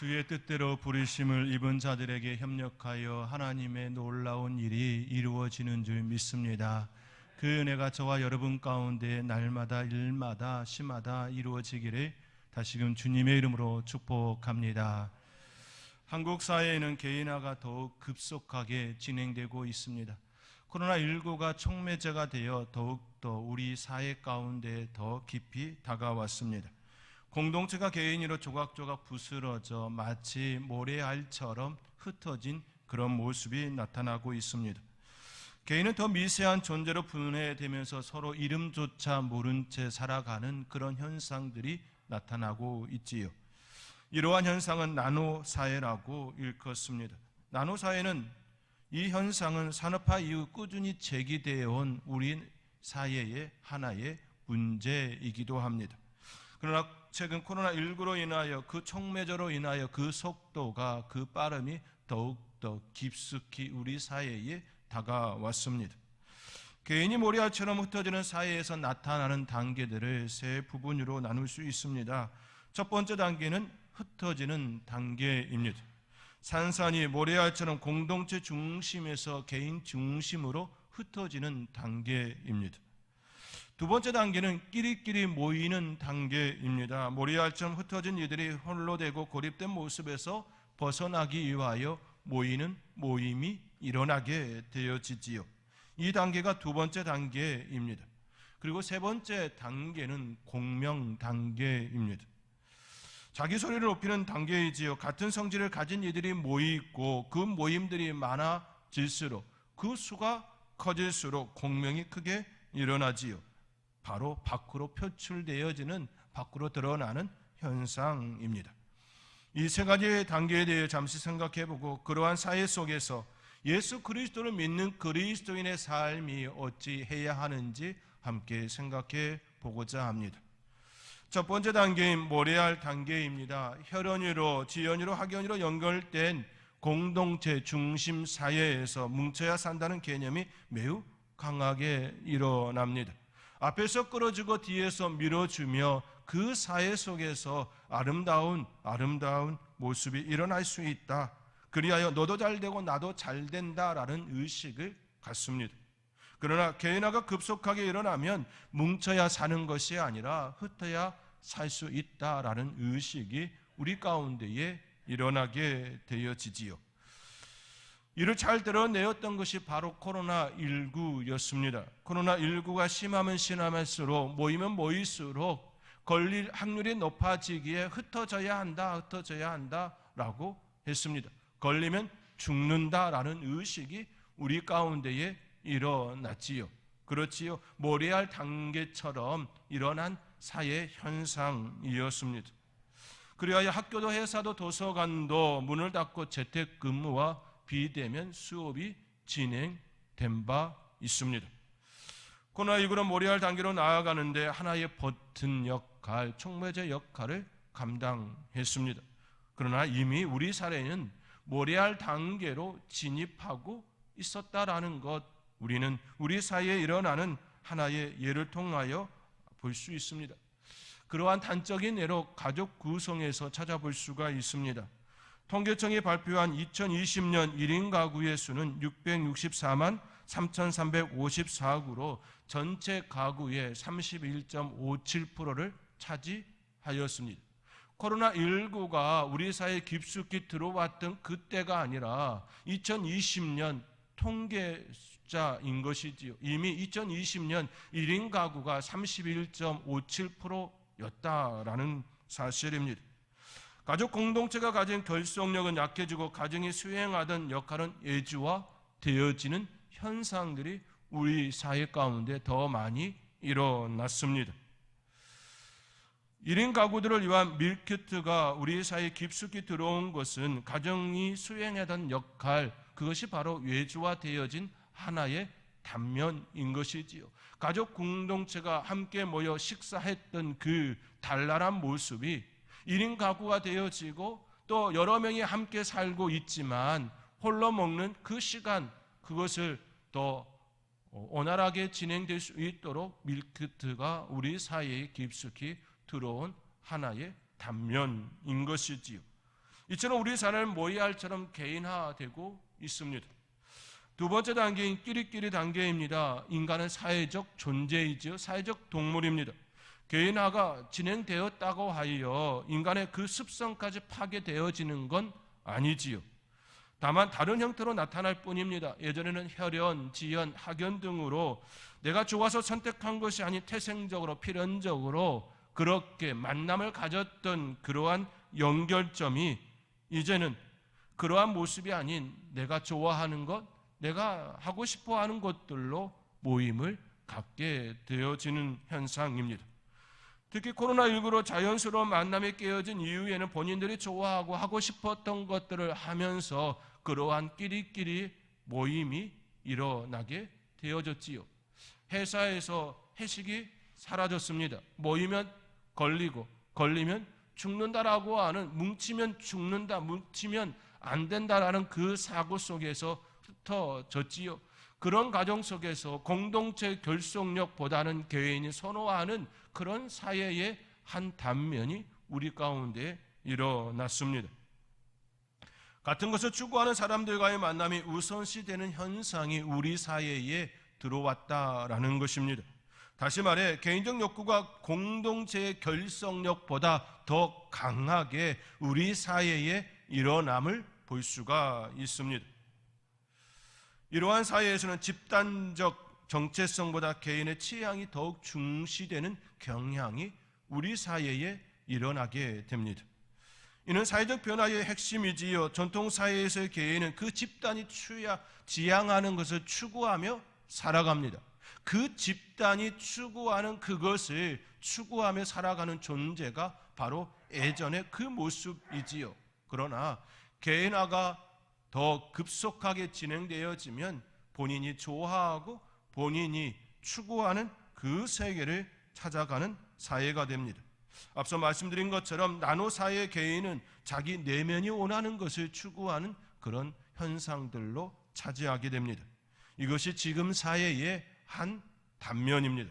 주의 뜻대로 부르심을 입은 자들에게 협력하여 하나님의 놀라운 일이 이루어지는 줄 믿습니다. 그 은혜가 저와 여러분 가운데 날마다 일마다 시마다 이루어지기를 다시금 주님의 이름으로 축복합니다. 한국 사회에는 개인화가 더욱 급속하게 진행되고 있습니다. 코로나19가 촉매제가 되어 더욱더 우리 사회 가운데 더 깊이 다가왔습니다. 공동체가 개인으로 조각조각 부스러져 마치 모래알처럼 흩어진 그런 모습이 나타나고 있습니다. 개인은 더 미세한 존재로 분해되면서 서로 이름조차 모른 채 살아가는 그런 현상들이 나타나고 있지요. 이러한 현상은 나노사회라고 일컫습니다. 나노사회는 이 현상은 산업화 이후 꾸준히 제기되어 온 우리 사회의 하나의 문제이기도 합니다. 그러나 최근 코로나19로 인하여 그 촉매제로 인하여 그 속도가 그 빠름이 더욱더 깊숙이 우리 사회에 다가왔습니다. 개인이 모래알처럼 흩어지는 사회에서 나타나는 단계들을 세 부분으로 나눌 수 있습니다. 첫 번째 단계는 흩어지는 단계입니다. 산산이 모래알처럼 공동체 중심에서 개인 중심으로 흩어지는 단계입니다. 두 번째 단계는 끼리끼리 모이는 단계입니다. 모래알처럼 흩어진 이들이 홀로 되고 고립된 모습에서 벗어나기 위하여 모이는 모임이 일어나게 되어지지요. 이 단계가 두 번째 단계입니다. 그리고 세 번째 단계는 공명 단계입니다. 자기 소리를 높이는 단계이지요. 같은 성질을 가진 이들이 모이고 그 모임들이 많아질수록 그 수가 커질수록 공명이 크게 일어나지요. 바로 밖으로 표출되어지는, 밖으로 드러나는 현상입니다. 이 세 가지의 단계에 대해 잠시 생각해보고 그러한 사회 속에서 예수 그리스도를 믿는 그리스도인의 삶이 어찌 해야 하는지 함께 생각해 보고자 합니다. 첫 번째 단계인 모래알 단계입니다. 혈연으로, 지연으로, 학연으로 연결된 공동체 중심 사회에서 뭉쳐야 산다는 개념이 매우 강하게 일어납니다. 앞에서 끌어주고 뒤에서 밀어주며 그 사회 속에서 아름다운 모습이 일어날 수 있다. 그리하여 너도 잘 되고 나도 잘 된다라는 의식을 갖습니다. 그러나 개인화가 급속하게 일어나면 뭉쳐야 사는 것이 아니라 흩어야 살 수 있다라는 의식이 우리 가운데에 일어나게 되어지지요. 이를 잘 드러내었던 것이 바로 코로나19였습니다. 코로나19가 심하면 심할수록 모이면 모일수록 걸릴 확률이 높아지기에 흩어져야 한다라고 했습니다. 걸리면 죽는다라는 의식이 우리 가운데에 일어났지요. 그렇지요. 모래알 단계처럼 일어난 사회 현상이었습니다. 그리하여 학교도 회사도 도서관도 문을 닫고 재택근무와 비대면 수업이 진행된 바 있습니다. 코로나19는 모래알 단계로 나아가는데 하나의 버튼 역할, 촉매제 역할을 감당했습니다. 그러나 이미 우리 사회는 모래알 단계로 진입하고 있었다라는 것, 우리는 우리 사회에 일어나는 하나의 예를 통하여 볼 수 있습니다. 그러한 단적인 예로 가족 구성에서 찾아볼 수가 있습니다. 통계청이 발표한 2020년 1인 가구의 수는 664만 3,354구로 전체 가구의 31.57%를 차지하였습니다. 코로나19가 우리 사회에 깊숙이 들어왔던 그때가 아니라 2020년 통계 숫자인 것이지요. 이미 2020년 1인 가구가 31.57%였다라는 사실입니다. 가족 공동체가 가진 결속력은 약해지고 가정이 수행하던 역할은 예지화되어지는 현상들이 우리 사회 가운데 더 많이 일어났습니다. 1인 가구들을 위한 밀키트가 우리 사회에 깊숙이 들어온 것은 가정이 수행하던 역할, 그것이 바로 외주화되어진 하나의 단면인 것이지요. 가족 공동체가 함께 모여 식사했던 그 달랄한 모습이 1인 가구가 되어지고 또 여러 명이 함께 살고 있지만 홀로 먹는 그 시간, 그것을 더 원활하게 진행될 수 있도록 밀키트가 우리 사회에 깊숙이 들어온 하나의 단면인 것이지요. 이처럼 우리 삶은 모이알처럼 개인화되고 있습니다. 두 번째 단계인 끼리끼리 단계입니다. 인간은 사회적 존재이지요. 사회적 동물입니다. 개인화가 진행되었다고 하여 인간의 그 습성까지 파괴되어지는 건 아니지요. 다만 다른 형태로 나타날 뿐입니다. 예전에는 혈연, 지연, 학연 등으로 내가 좋아서 선택한 것이 아닌 태생적으로 필연적으로 그렇게 만남을 가졌던 그러한 연결점이 이제는 그러한 모습이 아닌 내가 좋아하는 것, 내가 하고 싶어하는 것들로 모임을 갖게 되어지는 현상입니다. 특히 코로나19로 자연스러운 만남이 깨어진 이후에는 본인들이 좋아하고 하고 싶었던 것들을 하면서 그러한 끼리끼리 모임이 일어나게 되어졌지요. 회사에서 회식이 사라졌습니다. 모이면 걸리고 걸리면 죽는다라고 하는, 뭉치면 죽는다, 뭉치면 안 된다라는 그 사고 속에서 흩어졌지요. 그런 가정 속에서 공동체 결속력보다는 개인이 선호하는 그런 사회의 한 단면이 우리 가운데 일어났습니다. 같은 것을 추구하는 사람들과의 만남이 우선시되는 현상이 우리 사회에 들어왔다라는 것입니다. 다시 말해 개인적 욕구가 공동체의 결속력보다 더 강하게 우리 사회에 일어남을 볼 수가 있습니다. 이러한 사회에서는 집단적 정체성보다 개인의 취향이 더욱 중시되는 경향이 우리 사회에 일어나게 됩니다. 이는 사회적 변화의 핵심이지요. 전통 사회에서의 개인은 그 집단이 지향하는 것을 추구하며 살아갑니다. 그 집단이 추구하는 그것을 추구하며 살아가는 존재가 바로 예전의 그 모습이지요. 그러나 개인화가 더 급속하게 진행되어지면 본인이 좋아하고 본인이 추구하는 그 세계를 찾아가는 사회가 됩니다. 앞서 말씀드린 것처럼 나노사회의 개인은 자기 내면이 원하는 것을 추구하는 그런 현상들로 차지하게 됩니다. 이것이 지금 사회의 한 단면입니다.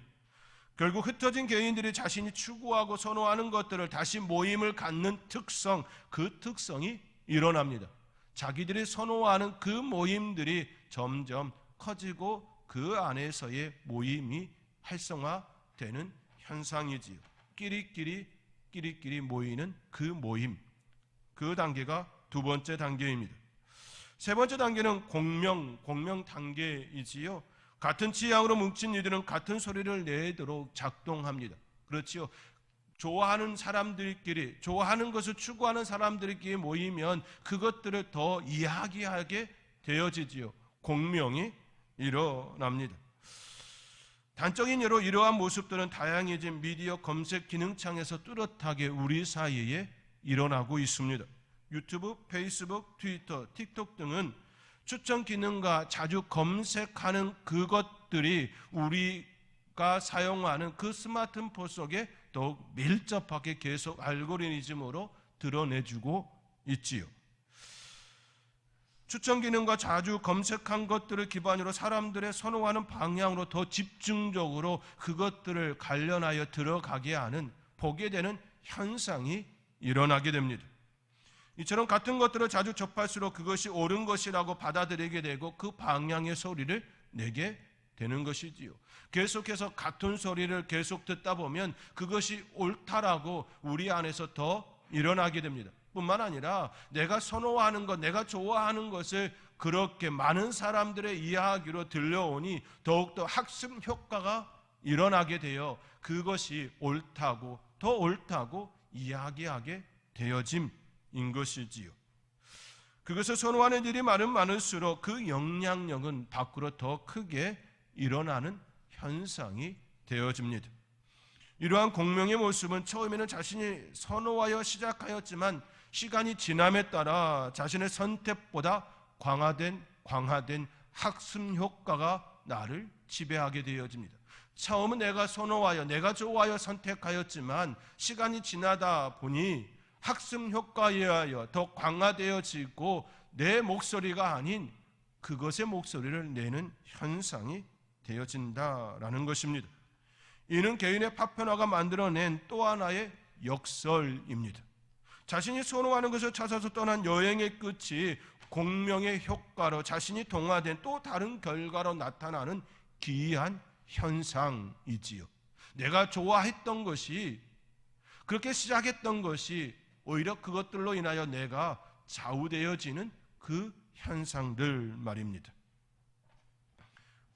결국 흩어진 개인들이 자신이 추구하고 선호하는 것들을 다시 모임을 갖는 특성, 그 특성이 일어납니다. 자기들이 선호하는 그 모임들이 점점 커지고 그 안에서의 모임이 활성화되는 현상이지요. 끼리끼리 모이는 그 모임, 그 단계가 두 번째 단계입니다. 세 번째 단계는 공명 단계이지요. 같은 취향으로 뭉친 이들은 같은 소리를 내도록 작동합니다. 그렇지요. 좋아하는 사람들끼리, 좋아하는 것을 추구하는 사람들끼리 모이면 그것들을 더 이야기하게 되어지지요. 공명이 일어납니다. 단적인 예로 이러한 모습들은 다양해진 미디어 검색 기능창에서 뚜렷하게 우리 사이에 일어나고 있습니다. 유튜브, 페이스북, 트위터, 틱톡 등은 추천 기능과 자주 검색하는 그것들이 우리가 사용하는 그 스마트폰 속에 더욱 밀접하게 계속 알고리즘으로 드러내주고 있지요. 추천 기능과 자주 검색한 것들을 기반으로 사람들의 선호하는 방향으로 더 집중적으로 그것들을 관련하여 들어가게 하는, 보게 되는 현상이 일어나게 됩니다. 이처럼 같은 것들을 자주 접할수록 그것이 옳은 것이라고 받아들이게 되고 그 방향의 소리를 내게 되는 것이지요. 계속해서 같은 소리를 계속 듣다 보면 그것이 옳다라고 우리 안에서 더 일어나게 됩니다. 뿐만 아니라 내가 선호하는 것, 내가 좋아하는 것을 그렇게 많은 사람들의 이야기로 들려오니 더욱더 학습 효과가 일어나게 되어 그것이 옳다고, 더 옳다고 이야기하게 되어짐인 것이지요. 그것을 선호하는 일이 많을수록 그 영향력은 밖으로 더 크게 일어나는 현상이 되어집니다. 이러한 공명의 모습은 처음에는 자신이 선호하여 시작하였지만 시간이 지남에 따라 자신의 선택보다 강화된 학습 효과가 나를 지배하게 되어집니다. 처음은 내가 선호하여, 내가 좋아하여 선택하였지만 시간이 지나다 보니 학습 효과에 의하여 더 강화되어지고 내 목소리가 아닌 그것의 목소리를 내는 현상이 되어진다라는 것입니다. 이는 개인의 파편화가 만들어낸 또 하나의 역설입니다. 자신이 선호하는 것을 찾아서 떠난 여행의 끝이 공명의 효과로 자신이 동화된 또 다른 결과로 나타나는 기이한 현상이지요. 내가 좋아했던 것이, 그렇게 시작했던 것이 오히려 그것들로 인하여 내가 좌우되어지는 그 현상들 말입니다.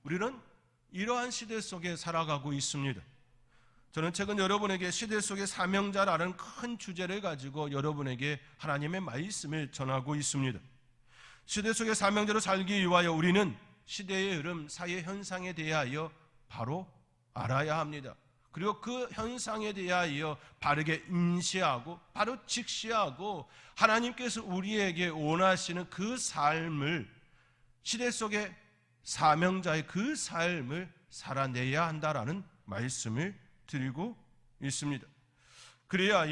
우리는 이러한 시대 속에 살아가고 있습니다. 저는 최근 여러분에게 시대 속의 사명자라는 큰 주제를 가지고 여러분에게 하나님의 말씀을 전하고 있습니다. 시대 속의 사명자로 살기 위하여 우리는 시대의 흐름, 사회 현상에 대하여 바로 알아야 합니다. 그리고 그 현상에 대하여 바르게 인지하고 바로 직시하고 하나님께서 우리에게 원하시는 그 삶을, 시대 속의 사명자의 그 삶을 살아내야 한다라는 말씀을 드리고 있습니다. 그래야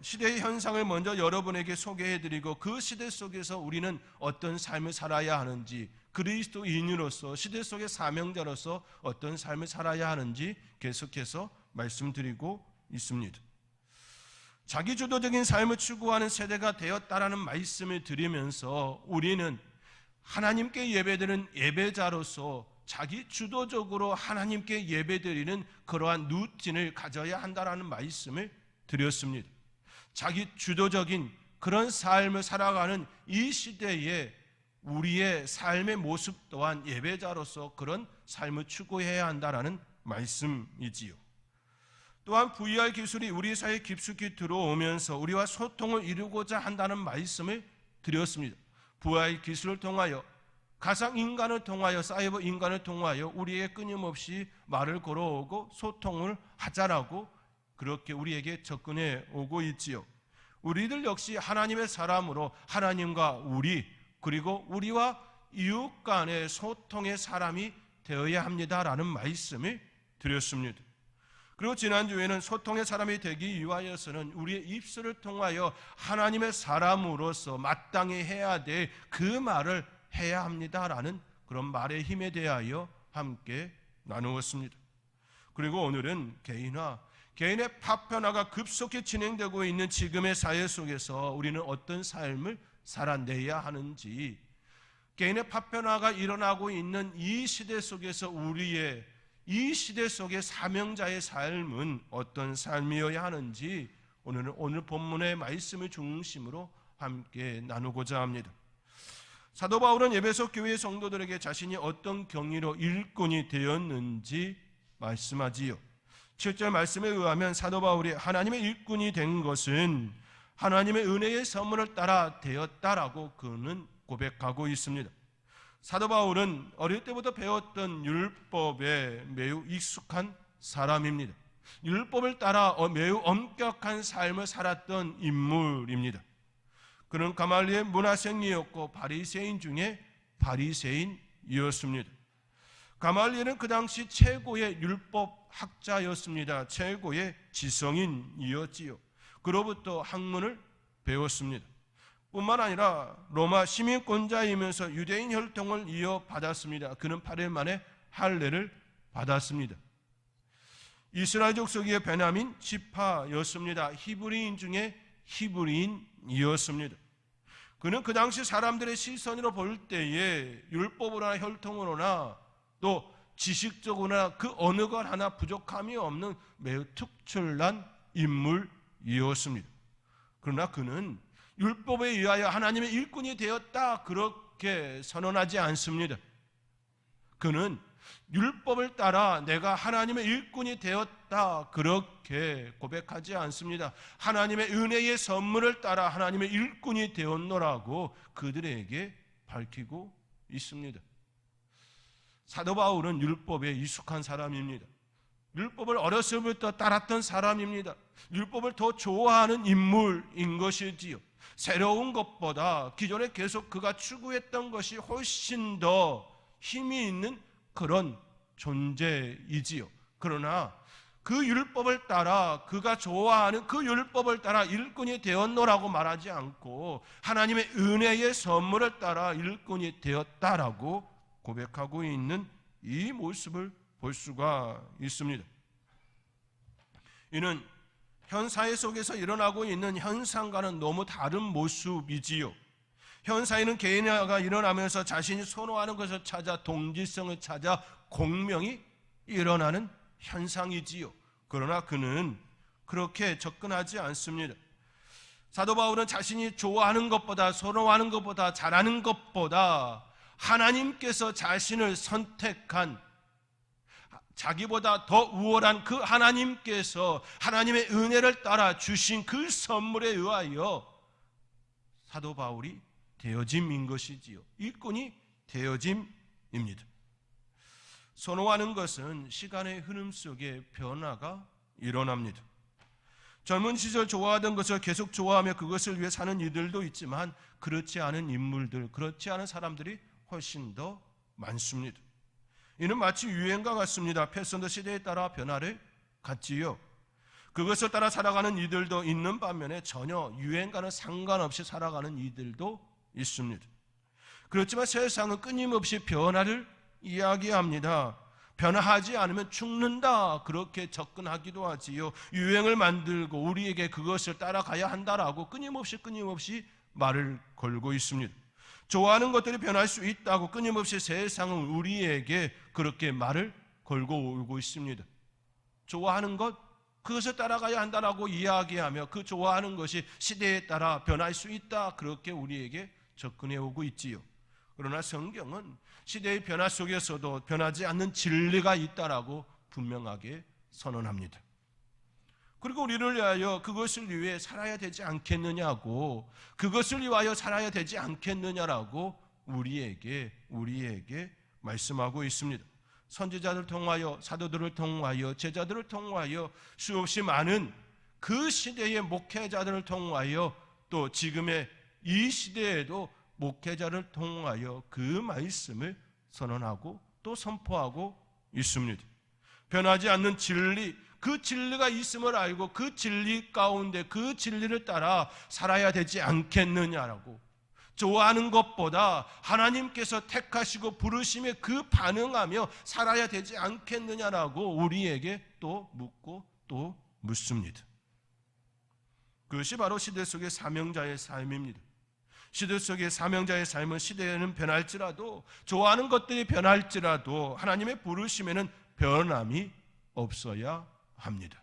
시대의 현상을 먼저 여러분에게 소개해드리고 그 시대 속에서 우리는 어떤 삶을 살아야 하는지, 그리스도인으로서 시대 속의 사명자로서 어떤 삶을 살아야 하는지 계속해서 말씀드리고 있습니다. 자기주도적인 삶을 추구하는 세대가 되었다라는 말씀을 드리면서 우리는 하나님께 예배드리는 예배자로서 자기 주도적으로 하나님께 예배드리는 그러한 루틴을 가져야 한다라는 말씀을 드렸습니다. 자기 주도적인 그런 삶을 살아가는 이 시대에 우리의 삶의 모습 또한 예배자로서 그런 삶을 추구해야 한다라는 말씀이지요. 또한 VR 기술이 우리 사회에 깊숙이 들어오면서 우리와 소통을 이루고자 한다는 말씀을 드렸습니다. VR 기술을 통하여, 가상인간을 통하여, 사이버 인간을 통하여 우리에게 끊임없이 말을 걸어오고 소통을 하자라고 그렇게 우리에게 접근해 오고 있지요. 우리들 역시 하나님의 사람으로 하나님과 우리, 그리고 우리와 이웃 간의 소통의 사람이 되어야 합니다라는 말씀을 드렸습니다. 그리고 지난주에는 소통의 사람이 되기 위하여서는 우리의 입술을 통하여 하나님의 사람으로서 마땅히 해야 될 그 말을 해야 합니다라는 그런 말의 힘에 대하여 함께 나누었습니다. 그리고 오늘은 개인의 파편화가 급속히 진행되고 있는 지금의 사회 속에서 우리는 어떤 삶을 살아내야 하는지, 개인의 파편화가 일어나고 있는 이 시대 속에서 우리의 이 시대 속의 사명자의 삶은 어떤 삶이어야 하는지 오늘 본문의 말씀을 중심으로 함께 나누고자 합니다. 사도 바울은 에베소 교회 성도들에게 자신이 어떤 경위로 일꾼이 되었는지 말씀하지요. 7절 말씀에 의하면 사도 바울이 하나님의 일꾼이 된 것은 하나님의 은혜의 선물을 따라 되었다라고 그는 고백하고 있습니다. 사도 바울은 어릴 때부터 배웠던 율법에 매우 익숙한 사람입니다. 율법을 따라 매우 엄격한 삶을 살았던 인물입니다. 그는 가말리엘 문하생이었고 바리새인 중에 바리새인이었습니다. 가말리엘은 그 당시 최고의 율법 학자였습니다. 최고의 지성인이었지요. 그로부터 학문을 배웠습니다. 뿐만 아니라 로마 시민권자이면서 유대인 혈통을 이어받았습니다. 그는 8일 만에 할례를 받았습니다. 이스라엘족 속의 베냐민 지파였습니다. 히브리인 중에 히브리인이었습니다. 그는 그 당시 사람들의 시선으로 볼 때에 율법으로나 혈통으로나 또 지식적으로나 그 어느 것 하나 부족함이 없는 매우 특출난 인물이었습니다. 그러나 그는 율법에 의하여 하나님의 일꾼이 되었다 그렇게 선언하지 않습니다. 그는 율법을 따라 내가 하나님의 일꾼이 되었다 그렇게 고백하지 않습니다. 하나님의 은혜의 선물을 따라 하나님의 일꾼이 되었노라고 그들에게 밝히고 있습니다. 사도 바울은 율법에 익숙한 사람입니다. 율법을 어렸을부터 따랐던 사람입니다. 율법을 더 좋아하는 인물인 것이지요. 새로운 것보다 기존에 계속 그가 추구했던 것이 훨씬 더 힘이 있는 그런 존재이지요. 그러나 그 율법을 따라 그가 좋아하는 그 율법을 따라 일꾼이 되었노라고 말하지 않고 하나님의 은혜의 선물을 따라 일꾼이 되었다라고 고백하고 있는 이 모습을 볼 수가 있습니다. 이는 현 사회 속에서 일어나고 있는 현상과는 너무 다른 모습이지요. 현 사회는 개인화가 일어나면서 자신이 선호하는 것을 찾아 동질성을 찾아 공명이 일어나는 현상이지요. 그러나 그는 그렇게 접근하지 않습니다. 사도 바울은 자신이 좋아하는 것보다, 선호하는 것보다, 잘하는 것보다 하나님께서 자신을 선택한, 자기보다 더 우월한 그 하나님께서 하나님의 은혜를 따라 주신 그 선물에 의하여 사도 바울이 되어짐인 것이지요. 일꾼이 되어짐입니다. 선호하는 것은 시간의 흐름 속에 변화가 일어납니다. 젊은 시절 좋아하던 것을 계속 좋아하며 그것을 위해 사는 이들도 있지만 그렇지 않은 인물들, 그렇지 않은 사람들이 훨씬 더 많습니다. 이는 마치 유행과 같습니다. 패션도 시대에 따라 변화를 갖지요. 그것을 따라 살아가는 이들도 있는 반면에 전혀 유행과는 상관없이 살아가는 이들도 있습니다. 그렇지만 세상은 끊임없이 변화를 이야기합니다. 변화하지 않으면 죽는다, 그렇게 접근하기도 하지요. 유행을 만들고 우리에게 그것을 따라가야 한다라고 끊임없이 말을 걸고 있습니다. 좋아하는 것들이 변할 수 있다고 끊임없이 세상은 우리에게 그렇게 말을 걸고 오고 있습니다. 좋아하는 것, 그것을 따라가야 한다라고 이야기하며 그 좋아하는 것이 시대에 따라 변할 수 있다, 그렇게 우리에게 접근해 오고 있지요. 그러나 성경은 시대의 변화 속에서도 변하지 않는 진리가 있다라고 분명하게 선언합니다. 그리고 우리를 위하여 그것을 위해 살아야 되지 않겠느냐고, 그것을 위하여 살아야 되지 않겠느냐라고 우리에게 말씀하고 있습니다. 선지자들 통하여, 사도들을 통하여, 제자들을 통하여, 수없이 많은 그 시대의 목회자들을 통하여, 또 지금의 이 시대에도 목회자를 통하여 그 말씀을 선언하고 또 선포하고 있습니다. 변하지 않는 진리, 그 진리가 있음을 알고 그 진리 가운데 그 진리를 따라 살아야 되지 않겠느냐라고, 좋아하는 것보다 하나님께서 택하시고 부르심에 그 반응하며 살아야 되지 않겠느냐라고 우리에게 또 묻고 또 묻습니다. 그것이 바로 시대 속의 사명자의 삶입니다. 시대 속의 사명자의 삶은 시대에는 변할지라도, 좋아하는 것들이 변할지라도 하나님의 부르심에는 변함이 없어야 합니다.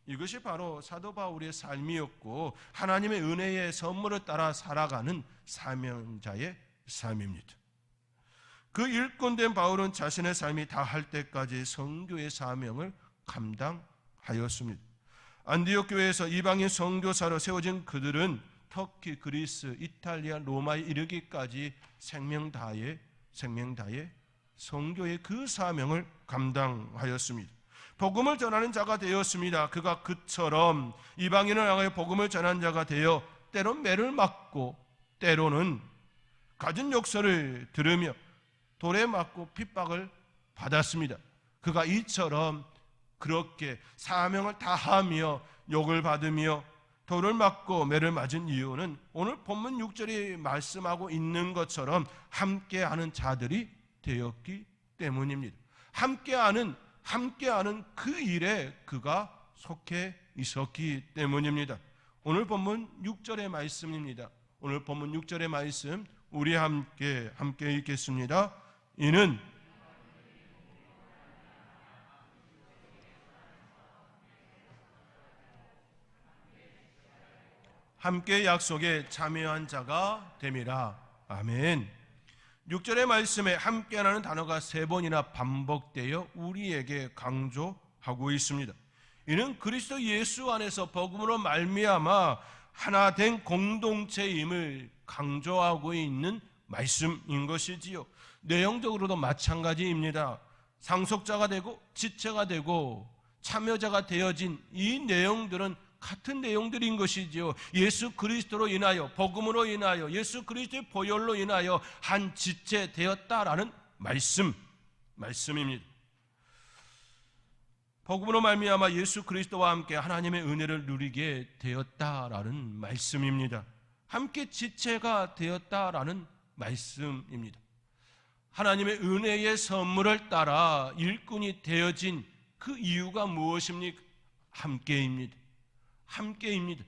이것이 바로 사도 바울의 삶이었고 하나님의 은혜의 선물을 따라 살아가는 사명자의 삶입니다. 그 일꾼된 바울은 자신의 삶이 다할 때까지 선교의 사명을 감당하였습니다. 안디옥 교회에서 이방인 선교사로 세워진 그들은 터키, 그리스, 이탈리아, 로마에 이르기까지 생명 다해 선교의 그 사명을 감당하였습니다. 복음을 전하는 자가 되었습니다. 그가 그처럼 이방인을 향하여 복음을 전하는 자가 되어 때론 매를 맞고 때로는 갖은 욕설을 들으며 돌에 맞고 핍박을 받았습니다. 그가 이처럼 그렇게 사명을 다하며 욕을 받으며 돌을 맞고 매를 맞은 이유는 오늘 본문 6절이 말씀하고 있는 것처럼 함께하는 자들이 되었기 때문입니다. 함께하는 그 일에 그가 속해 있었기 때문입니다. 오늘 본문 6절의 말씀입니다. 오늘 본문 6절의 말씀 우리 함께 읽겠습니다. 이는 함께 약속에 참여한 자가 됨이라. 아멘. 6절의 말씀에 함께라는 단어가 3번이나 반복되어 우리에게 강조하고 있습니다. 이는 그리스도 예수 안에서 복음으로 말미암아 하나 된 공동체임을 강조하고 있는 말씀인 것이지요. 내용적으로도 마찬가지입니다. 상속자가 되고 지체가 되고 참여자가 되어진 이 내용들은 같은 내용들인 것이지요. 예수 그리스도로 인하여, 복음으로 인하여, 예수 그리스도의 보혈로 인하여 한 지체 되었다라는 말씀입니다. 복음으로 말미암아 예수 그리스도와 함께 하나님의 은혜를 누리게 되었다라는 말씀입니다. 함께 지체가 되었다라는 말씀입니다. 하나님의 은혜의 선물을 따라 일꾼이 되어진 그 이유가 무엇입니까? 함께입니다. 함께입니다.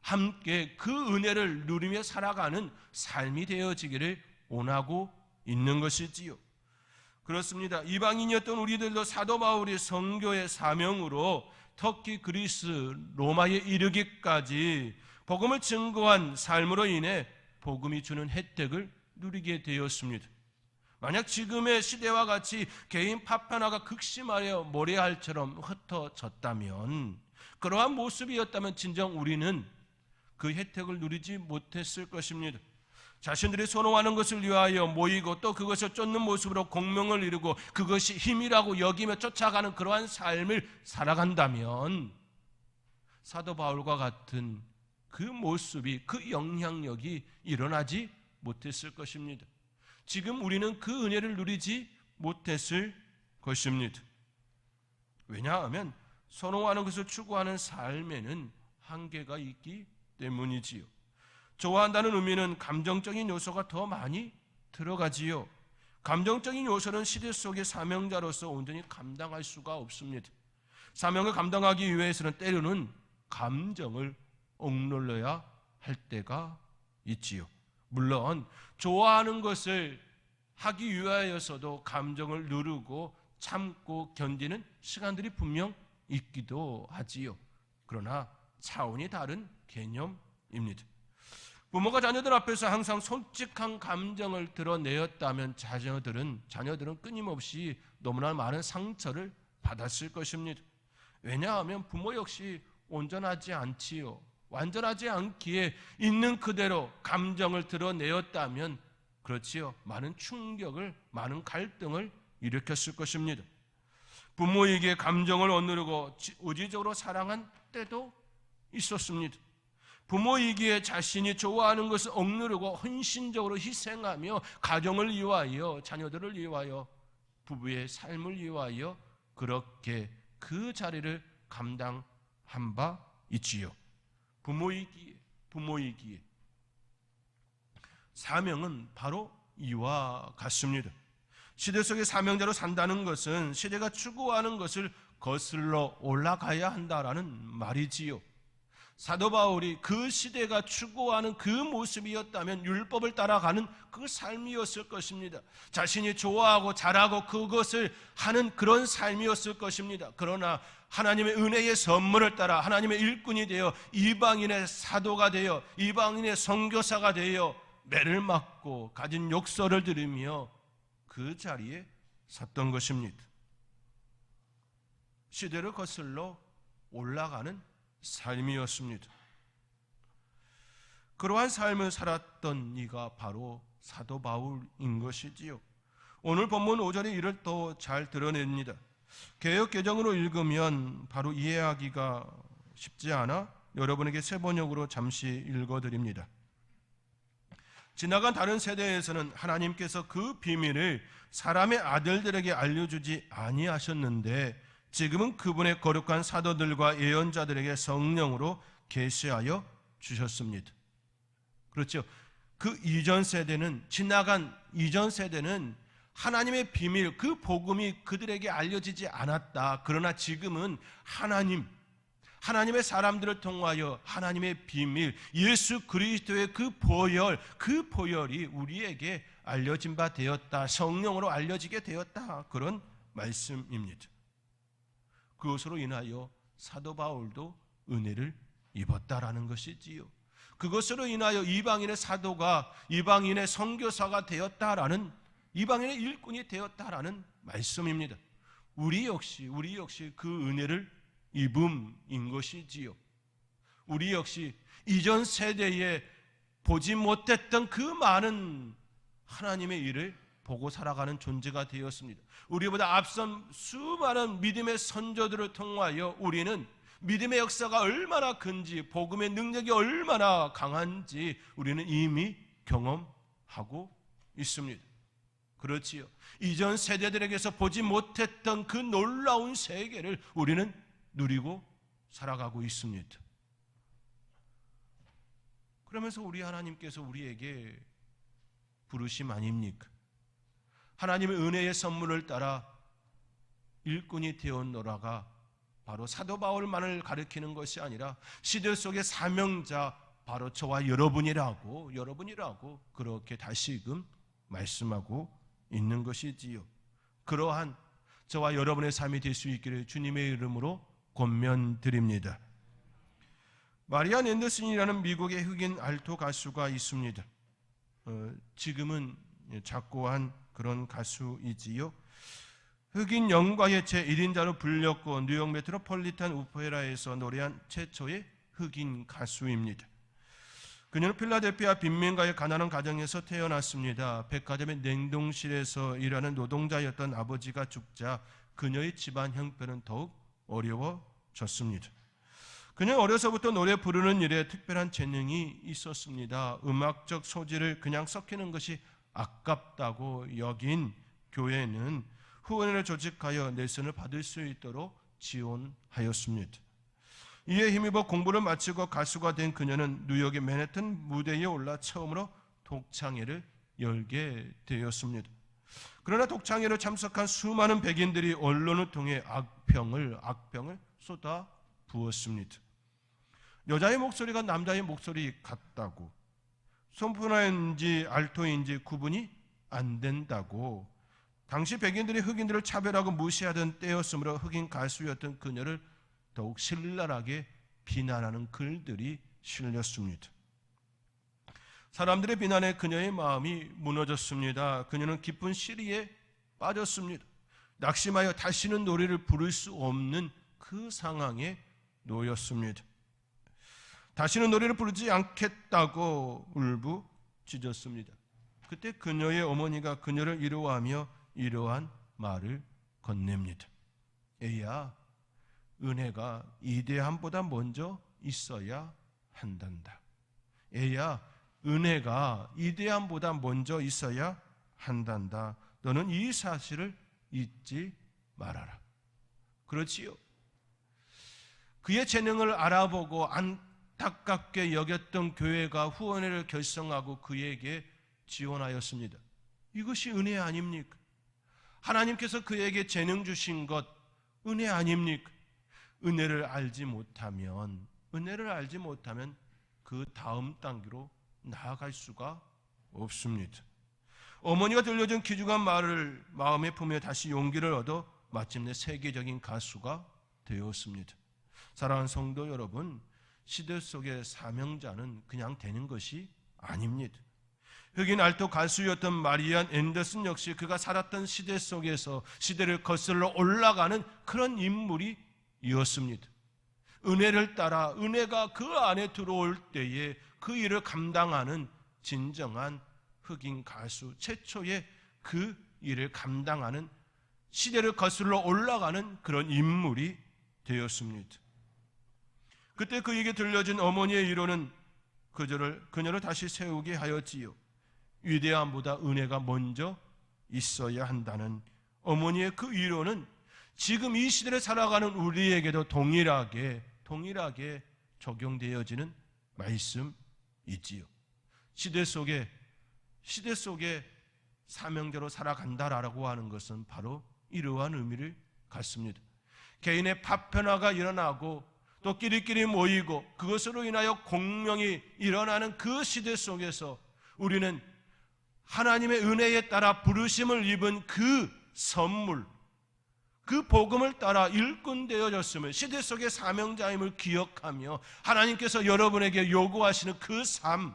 함께 그 은혜를 누리며 살아가는 삶이 되어지기를 원하고 있는 것이지요. 그렇습니다. 이방인이었던 우리들도 사도 바울이 선교의 사명으로 터키, 그리스, 로마에 이르기까지 복음을 증거한 삶으로 인해 복음이 주는 혜택을 누리게 되었습니다. 만약 지금의 시대와 같이 개인 파편화가 극심하여 모래알처럼 흩어졌다면, 그러한 모습이었다면 진정 우리는 그 혜택을 누리지 못했을 것입니다. 자신들이 선호하는 것을 위하여 모이고 또 그것을 쫓는 모습으로 공명을 이루고 그것이 힘이라고 여기며 쫓아가는 그러한 삶을 살아간다면 사도 바울과 같은 그 모습이, 그 영향력이 일어나지 못했을 것입니다. 지금 우리는 그 은혜를 누리지 못했을 것입니다. 왜냐하면 선호하는 것을 추구하는 삶에는 한계가 있기 때문이지요. 좋아한다는 의미는 감정적인 요소가 더 많이 들어가지요. 감정적인 요소는 시대 속의 사명자로서 온전히 감당할 수가 없습니다. 사명을 감당하기 위해서는 때로는 감정을 억눌러야 할 때가 있지요. 물론 좋아하는 것을 하기 위하여서도 감정을 누르고 참고 견디는 시간들이 분명 있기도 하지요. 그러나 차원이 다른 개념입니다. 부모가 자녀들 앞에서 항상 솔직한 감정을 드러내었다면 자녀들은 끊임없이 너무나 많은 상처를 받았을 것입니다. 왜냐하면 부모 역시 온전하지 않지요. 완전하지 않기에 있는 그대로 감정을 드러내었다면 그렇지요. 많은 충격을, 많은 갈등을 일으켰을 것입니다. 부모에게 감정을 억누르고 의지적으로 사랑한 때도 있었습니다. 부모이기에 자신이 좋아하는 것을 억누르고 헌신적으로 희생하며 가정을 위하여, 자녀들을 위하여, 부부의 삶을 위하여 그렇게 그 자리를 감당한 바 있지요. 부모이기에 사명은 바로 이와 같습니다. 시대 속의 사명자로 산다는 것은 시대가 추구하는 것을 거슬러 올라가야 한다라는 말이지요. 사도 바울이 그 시대가 추구하는 그 모습이었다면 율법을 따라가는 그 삶이었을 것입니다. 자신이 좋아하고 잘하고 그것을 하는 그런 삶이었을 것입니다. 그러나 하나님의 은혜의 선물을 따라 하나님의 일꾼이 되어 이방인의 사도가 되어 이방인의 선교사가 되어 매를 맞고 가진 욕설을 들으며 그 자리에 섰던 것입니다. 시대를 거슬러 올라가는 삶이었습니다. 그러한 삶을 살았던 이가 바로 사도 바울인 것이지요. 오늘 본문 5절의 이를 또 잘 드러냅니다. 개역 개정으로 읽으면 바로 이해하기가 쉽지 않아 여러분에게 새 번역으로 잠시 읽어드립니다. 지나간 다른 세대에서는 하나님께서 그 비밀을 사람의 아들들에게 알려주지 아니하셨는데 지금은 그분의 거룩한 사도들과 예언자들에게 성령으로 계시하여 주셨습니다. 그렇죠. 그 이전 세대는, 지나간 이전 세대는 하나님의 비밀, 그 복음이 그들에게 알려지지 않았다. 그러나 지금은 하나님의 사람들을 통하여 하나님의 비밀, 예수 그리스도의 그 보혈이 우리에게 알려진 바 되었다. 성령으로 알려지게 되었다. 그런 말씀입니다. 그것으로 인하여 사도 바울도 은혜를 입었다라는 것이지요. 그것으로 인하여 이방인의 사도가, 이방인의 선교사가 되었다라는, 이방인의 일꾼이 되었다라는 말씀입니다. 우리 역시 그 은혜를 입음인 것이지요. 우리 역시 이전 세대에 보지 못했던 그 많은 하나님의 일을 보고 살아가는 존재가 되었습니다. 우리보다 앞선 수많은 믿음의 선조들을 통하여 우리는 믿음의 역사가 얼마나 큰지, 복음의 능력이 얼마나 강한지 우리는 이미 경험하고 있습니다. 그렇지요. 이전 세대들에게서 보지 못했던 그 놀라운 세계를 우리는 누리고 살아가고 있습니다. 그러면서 우리 하나님께서 우리에게 부르심 아닙니까? 하나님의 은혜의 선물을 따라 일꾼이 되었노라가 바로 사도 바울만을 가리키는 것이 아니라 시대 속의 사명자 바로 저와 여러분이라고 그렇게 다시금 말씀하고 있는 것이지요. 그러한 저와 여러분의 삶이 될 수 있기를 주님의 이름으로 권면드립니다. 마리안 앤더슨이라는 미국의 흑인 알토 가수가 있습니다. 지금은 작고한 그런 가수이지요. 흑인 영광의 제1인자로 불렸고 뉴욕 메트로폴리탄 오페라에서 노래한 최초의 흑인 가수입니다. 그녀는 필라델피아 빈민가의 가난한 가정에서 태어났습니다. 백화점의 냉동실에서 일하는 노동자였던 아버지가 죽자 그녀의 집안 형편은 더욱 어려워졌습니다. 그녀는 어려서부터 노래 부르는 일에 특별한 재능이 있었습니다. 음악적 소질을 그냥 썩히는 것이 아깝다고 여긴 교회는 후원을 조직하여 레슨을 받을 수 있도록 지원하였습니다. 이에 힘입어 공부를 마치고 가수가 된 그녀는 뉴욕의 맨해튼 무대에 올라 처음으로 독창회를 열게 되었습니다. 그러나 독창회로 참석한 수많은 백인들이 언론을 통해 악평을 쏟아 부었습니다. 여자의 목소리가 남자의 목소리 같다고, 소프라노인지 알토인지 구분이 안 된다고, 당시 백인들이 흑인들을 차별하고 무시하던 때였으므로 흑인 가수였던 그녀를 더욱 신랄하게 비난하는 글들이 실렸습니다. 사람들의 비난에 그녀의 마음이 무너졌습니다. 그녀는 깊은 시리에 빠졌습니다. 낙심하여 다시는 노래를 부를 수 없는 그 상황에 놓였습니다. 다시는 노래를 부르지 않겠다고 울부짖었습니다. 그때 그녀의 어머니가 그녀를 위로하며 이러한 말을 건넵니다. 애야, 은혜가 이대함보다 먼저 있어야 한단다. 애야, 은혜가 이대함보다 먼저 있어야 한단다. 너는 이 사실을 잊지 말아라. 그렇지요. 그의 재능을 알아보고 안타깝게 여겼던 교회가 후원회를 결성하고 그에게 지원하였습니다. 이것이 은혜 아닙니까? 하나님께서 그에게 재능 주신 것 은혜 아닙니까? 은혜를 알지 못하면 그 다음 단계로 나아갈 수가 없습니다. 어머니가 들려준 귀중한 말을 마음에 품에 다시 용기를 얻어 마침내 세계적인 가수가 되었습니다. 사랑하는 성도 여러분, 시대 속의 사명자는 그냥 되는 것이 아닙니다. 흑인 알토 가수였던 마리안 앤더슨 역시 그가 살았던 시대 속에서 시대를 거슬러 올라가는 그런 인물이었습니다. 은혜를 따라 은혜가 그 안에 들어올 때에 그 일을 감당하는 진정한 흑인 가수, 최초의 그 일을 감당하는 시대를 거슬러 올라가는 그런 인물이 되었습니다. 그때 그에게 들려준 어머니의 위로는 그녀를 다시 세우게 하였지요. 위대함보다 은혜가 먼저 있어야 한다는 어머니의 그 위로는 지금 이 시대를 살아가는 우리에게도 동일하게 적용되어지는 말씀이지요. 시대 속에 사명자로 살아간다라고 하는 것은 바로 이러한 의미를 갖습니다. 개인의 파편화가 일어나고 또 끼리끼리 모이고 그것으로 인하여 공명이 일어나는 그 시대 속에서 우리는 하나님의 은혜에 따라 부르심을 입은 그 선물, 그 복음을 따라 일꾼 되어졌음을, 시대 속의 사명자임을 기억하며 하나님께서 여러분에게 요구하시는 그 삶,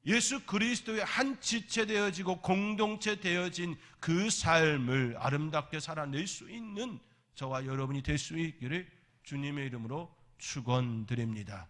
예수 그리스도의 한 지체 되어지고 공동체 되어진 그 삶을 아름답게 살아낼 수 있는 저와 여러분이 될 수 있기를 주님의 이름으로 축원드립니다.